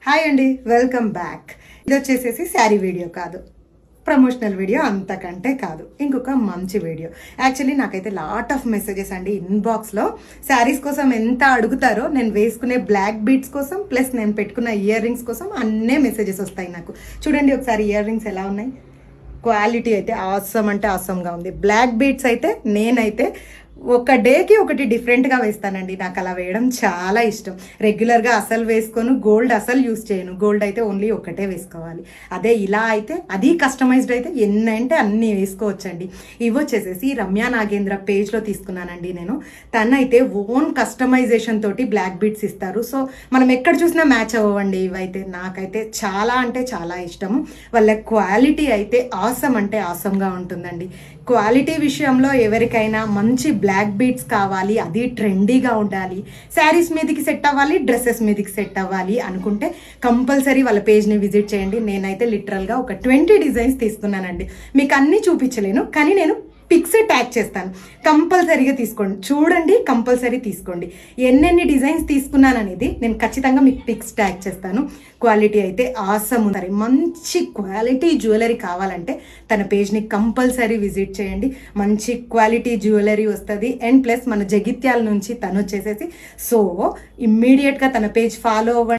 Hi అండి, welcome back. ఇది వచ్చేసేసి శారీ వీడియో కాదు, ప్రమోషనల్ వీడియో అంతకంటే కాదు, ఇంకొక మంచి వీడియో. యాక్చువల్లీ నాకైతే లాట్ ఆఫ్ మెసేజెస్ అండి ఇన్బాక్స్లో. శారీస్ కోసం ఎంత అడుగుతారో, నేను వేసుకునే బ్లాక్ బీడ్స్ కోసం ప్లస్ నేను పెట్టుకున్న ఇయర్ రింగ్స్ కోసం అన్నే మెసేజెస్ వస్తాయి నాకు. చూడండి ఒకసారి ఇయర్ రింగ్స్ ఎలా ఉన్నాయి. క్వాలిటీ అయితే ఆసమ్ అంటే ఆసమ్గా ఉంది. బ్లాక్ బీడ్స్ అయితే నేనైతే ఒక డేకి ఒకటి డిఫరెంట్గా వేస్తానండి. నాకు అలా వేయడం చాలా ఇష్టం. రెగ్యులర్గా అసలు వేసుకోను, గోల్డ్ అసలు యూస్ చేయను. గోల్డ్ అయితే ఓన్లీ ఒకటే వేసుకోవాలి. అదే ఇలా అయితే, అది కస్టమైజ్డ్ అయితే ఎన్నంటే అన్నీ వేసుకోవచ్చండి. ఇవి వచ్చేసేసి రమ్య నాగేంద్ర పేజ్లో తీసుకున్నానండి నేను. తనైతే ఓన్ కస్టమైజేషన్ తోటి బ్లాక్ బీడ్స్ ఇస్తారు. సో మనం ఎక్కడ చూసినా మ్యాచ్ అవ్వండి. ఇవైతే నాకైతే చాలా అంటే చాలా ఇష్టము. వాళ్ళ క్వాలిటీ అయితే ఆసమ్ అంటే ఆసమ్గా ఉంటుందండి. క్వాలిటీ విషయంలో ఎవరికైనా మంచి బ్లాక్ బీడ్స్ కావాలి, అది ట్రెండీగా ఉండాలి, శారీస్ మీదకి సెట్ అవ్వాలి, డ్రెస్సెస్ మీదకి సెట్ అవ్వాలి అనుకుంటే కంపల్సరీ వాళ్ళ పేజ్ని విజిట్ చేయండి. నేనైతే లిటరల్గా ఒక 20 డిజైన్స్ తీసుకున్నానండి. మీకు అన్నీ చూపించలేను, కానీ నేను పిక్స్ ట్యాగ్ చేస్తాను. కంపల్సరీగా తీసుకోండి, చూడండి, కంపల్సరీ తీసుకోండి. ఎన్నెన్ని డిజైన్స్ తీసుకున్నాను అనేది నేను ఖచ్చితంగా మీకు పిక్స్ ట్యాగ్ చేస్తాను. క్వాలిటీ అయితే ఆసమ్ ఉంది. మంచి క్వాలిటీ జ్యువెలరీ కావాలంటే తన పేజ్ని కంపల్సరీ విజిట్ చేయండి. మంచి క్వాలిటీ జ్యువెలరీ వస్తుంది. అండ్ ప్లస్ మన జగిత్యాల నుంచి తను వచ్చేసేసి. సో ఇమ్మీడియట్గా తన పేజ్ ఫాలో అవ్వండి.